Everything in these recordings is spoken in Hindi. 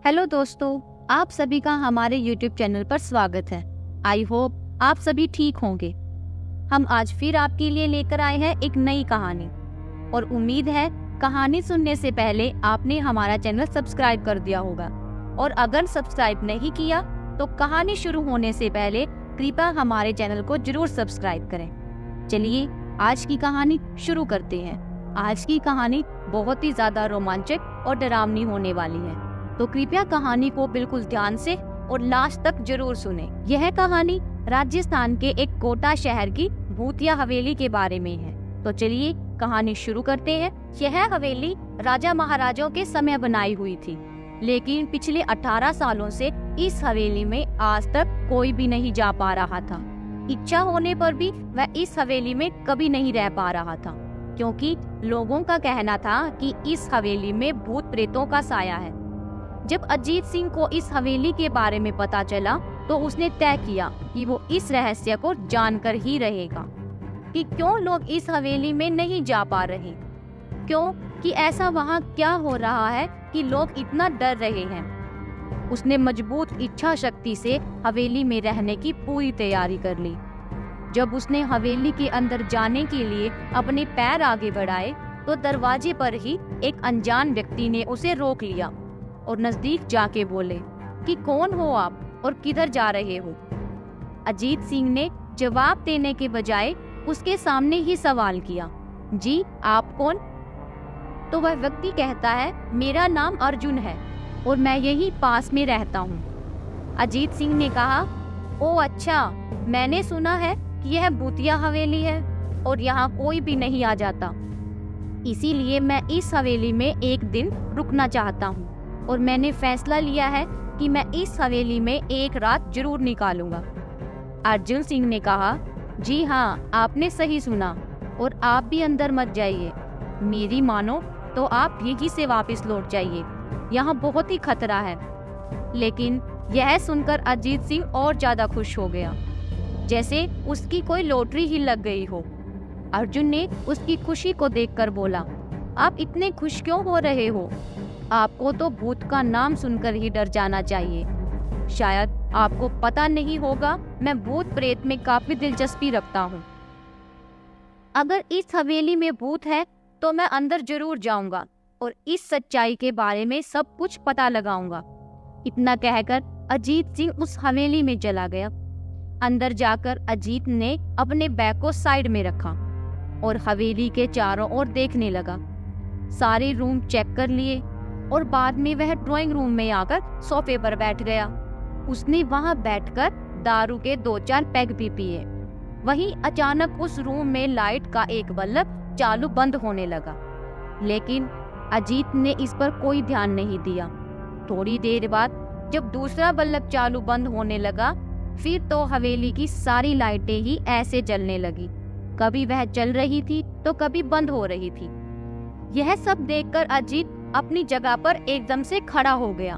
हेलो दोस्तों, आप सभी का हमारे YouTube चैनल पर स्वागत है। आई होप आप सभी ठीक होंगे। हम आज फिर आपके लिए लेकर आए हैं एक नई कहानी और उम्मीद है कहानी सुनने से पहले आपने हमारा चैनल सब्सक्राइब कर दिया होगा। और अगर सब्सक्राइब नहीं किया तो कहानी शुरू होने से पहले कृपया हमारे चैनल को जरूर सब्सक्राइब करें। चलिए आज की कहानी शुरू करते हैं। आज की कहानी बहुत ही ज्यादा रोमांचक और डरावनी होने वाली है, तो कृपया कहानी को बिल्कुल ध्यान से और लास्ट तक जरूर सुने। यह कहानी राजस्थान के एक कोटा शहर की भूतिया हवेली के बारे में है। तो चलिए कहानी शुरू करते हैं। यह हवेली राजा महाराजाओं के समय बनाई हुई थी, लेकिन पिछले 18 सालों से इस हवेली में आज तक कोई भी नहीं जा पा रहा था। इच्छा होने पर भी वह इस हवेली में कभी नहीं रह पा रहा था, क्योंकि लोगों का कहना था कि इस हवेली में भूत प्रेतों का साया है। जब अजीत सिंह को इस हवेली के बारे में पता चला तो उसने तय किया कि वो इस रहस्य को जानकर ही रहेगा कि क्यों लोग इस हवेली में नहीं जा पा रहे, क्यों कि ऐसा वहाँ क्या हो रहा है कि लोग इतना डर रहे हैं। उसने मजबूत इच्छा शक्ति से हवेली में रहने की पूरी तैयारी कर ली। जब उसने हवेली के अंदर जाने के लिए अपने पैर आगे बढ़ाए तो दरवाजे पर ही एक अनजान व्यक्ति ने उसे रोक लिया और नजदीक जाके बोले कि कौन हो आप और किधर जा रहे हो। अजीत सिंह ने जवाब देने के बजाय उसके सामने ही सवाल किया, जी आप कौन? तो वह व्यक्ति कहता है, मेरा नाम अर्जुन है और मैं यहीं पास में रहता हूँ। अजीत सिंह ने कहा, ओ अच्छा, मैंने सुना है कि यह भूतिया हवेली है और यहाँ कोई भी नहीं आ जाता, इसीलिए मैं इस हवेली में एक दिन रुकना चाहता हूँ और मैंने फैसला लिया है कि मैं इस हवेली में एक रात जरूर निकालूंगा। अर्जुन सिंह ने कहा, जी हाँ, आपने सही सुना और आप भी अंदर मत जाइए। मेरी मानो तो आप यहीं से वापस लौट जाइए, यहाँ बहुत ही खतरा है। लेकिन यह सुनकर अजीत सिंह और ज्यादा खुश हो गया, जैसे उसकी कोई लॉटरी ही लग गई हो। अर्जुन ने उसकी खुशी को देखकर बोला, आप इतने खुश क्यों हो रहे हो? आपको तो भूत का नाम सुनकर ही डर जाना चाहिए। शायद आपको पता नहीं होगा, मैं भूत प्रेत में काफी दिलचस्पी रखता हूँ। अगर इस हवेली में भूत है तो मैं अंदर जरूर जाऊंगा और इस सच्चाई के बारे में सब कुछ पता लगाऊंगा। इतना कहकर अजीत सिंह उस हवेली में चला गया। अंदर जाकर अजीत ने अपने बैग को साइड में रखा और हवेली के चारों ओर देखने लगा। सारे रूम चेक कर लिए और बाद में वह ड्राइंग रूम में आकर सोफे पर बैठ गया। उसने वहां बैठकर दारू के 2-4 पैग भी पिए। वहीं अचानक उस रूम में लाइट का एक बल्ब चालू बंद होने लगा, लेकिन अजीत ने इस पर कोई ध्यान नहीं दिया। थोड़ी देर बाद जब दूसरा बल्ब चालू बंद होने लगा, फिर तो हवेली की सारी लाइटें ही ऐसे जलने लगी। कभी वह चल रही थी तो कभी बंद हो रही थी। यह सब देखकर अजीत अपनी जगह पर एकदम से खड़ा हो गया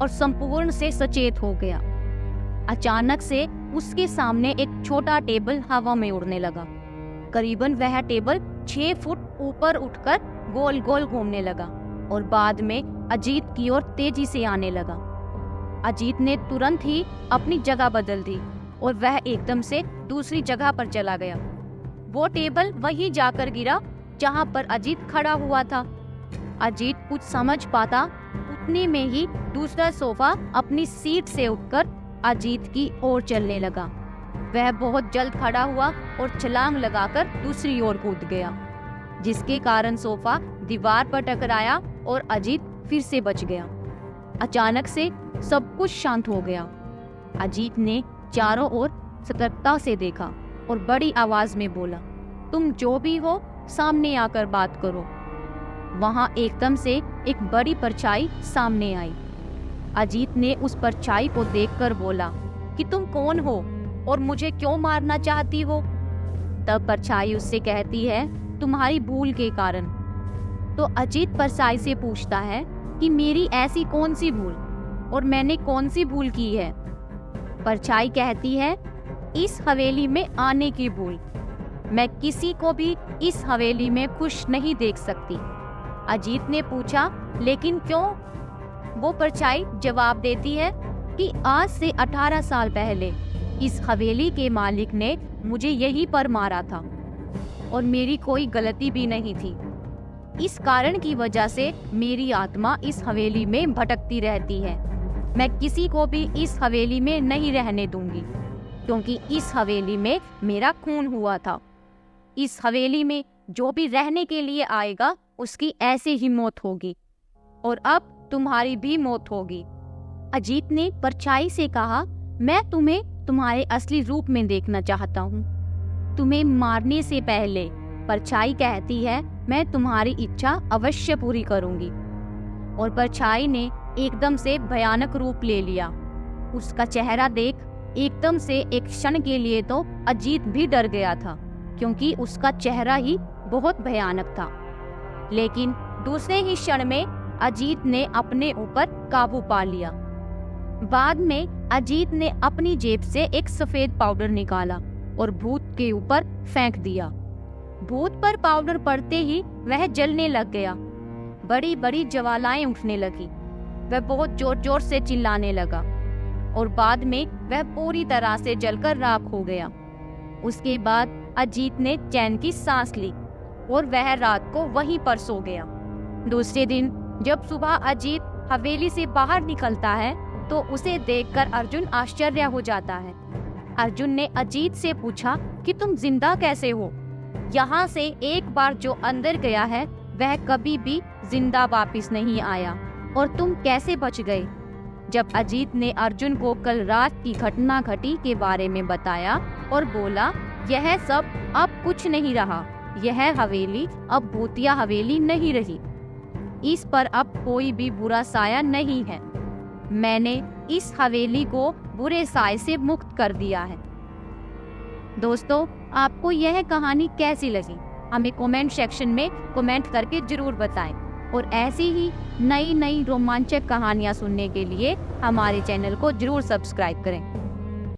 और संपूर्ण से सचेत हो गया। अचानक से उसके सामने एक छोटा टेबल हवा में उड़ने लगा। करीबन वह टेबल 6 फुट ऊपर उठकर गोल गोल घूमने लगा और बाद में अजीत की ओर तेजी से आने लगा। अजीत ने तुरंत ही अपनी जगह बदल दी और वह एकदम से दूसरी जगह पर चला गया। वो टेबल वहीं जाकर गिरा जहां पर अजीत खड़ा हुआ था। अजीत कुछ समझ पाता उतने में ही दूसरा सोफा अपनी सीट से उठकर अजीत की ओर चलने लगा। वह बहुत जल्द खड़ा हुआ और छलांग लगाकर दूसरी ओर कूद गया, जिसके कारण सोफा दीवार पर टकराया और अजीत फिर से बच गया। अचानक से सब कुछ शांत हो गया। अजीत ने चारों ओर सतर्कता से देखा और बड़ी आवाज में बोला, तुम जो भी हो सामने आकर बात करो। वहां एकदम से एक बड़ी परछाई सामने आई। अजीत ने उस परछाई को देखकर बोला कि तुम कौन हो और मुझे क्यों मारना चाहती हो? तब परछाई उससे कहती है, तुम्हारी भूल के कारण। तो अजीत परछाई से पूछता है कि मेरी ऐसी कौन सी भूल और मैंने कौन सी भूल की है? परछाई कहती है, इस हवेली में आने की भूल। मैं किसी को भी इस हवेली में खुश नहीं देख सकती। अजीत ने पूछा, लेकिन क्यों? वो परछाई जवाब देती है कि आज से 18 साल पहले इस हवेली के मालिक ने मुझे यहीं पर मारा था और मेरी कोई गलती भी नहीं थी। इस कारण की वजह से मेरी आत्मा इस हवेली में भटकती रहती है। मैं किसी को भी इस हवेली में नहीं रहने दूंगी, क्योंकि इस हवेली में मेरा खून हुआ था। इस हवेली में जो भी रहने के लिए आएगा उसकी ऐसे ही मौत होगी, और अब तुम्हारी भी मौत होगी। अजीत ने परछाई से कहा, मैं तुम्हें तुम्हारे असली रूप में देखना चाहता हूँ, तुम्हें मारने से पहले। परछाई कहती है, मैं तुम्हारी इच्छा अवश्य पूरी करूंगी। और परछाई ने एकदम से भयानक रूप ले लिया। उसका चेहरा देख एकदम से एक क्षण के लिए तो अजीत भी डर गया था, क्योंकि उसका चेहरा ही बहुत भयानक था। लेकिन दूसरे ही क्षण में अजीत ने अपने ऊपर काबू पा लिया। बाद में अजीत ने अपनी जेब से एक सफेद पाउडर निकाला और भूत के ऊपर फेंक दिया। भूत पर पाउडर पड़ते ही वह जलने लग गया। बड़ी बड़ी ज्वालाएं उठने लगी। वह बहुत जोर जोर से चिल्लाने लगा और बाद में वह पूरी तरह से जलकर राख हो गया। उसके बाद अजीत ने चैन की सांस ली और वह रात को वहीं पर सो गया। दूसरे दिन जब सुबह अजीत हवेली से बाहर निकलता है तो उसे देखकर अर्जुन आश्चर्य हो जाता है। अर्जुन ने अजीत से पूछा कि तुम जिंदा कैसे हो? यहाँ से एक बार जो अंदर गया है वह कभी भी जिंदा वापस नहीं आया, और तुम कैसे बच गए? जब अजीत ने अर्जुन को कल रात की घटना घटी के बारे में बताया और बोला, यह सब अब कुछ नहीं रहा, यह हवेली अब भूतिया हवेली नहीं रही, इस पर अब कोई भी बुरा साया नहीं है। मैंने इस हवेली को बुरे साए से मुक्त कर दिया है। दोस्तों, आपको यह कहानी कैसी लगी? हमें कमेंट सेक्शन में कमेंट करके जरूर बताएं, और ऐसी ही नई नई रोमांचक कहानियां सुनने के लिए हमारे चैनल को जरूर सब्सक्राइब करें।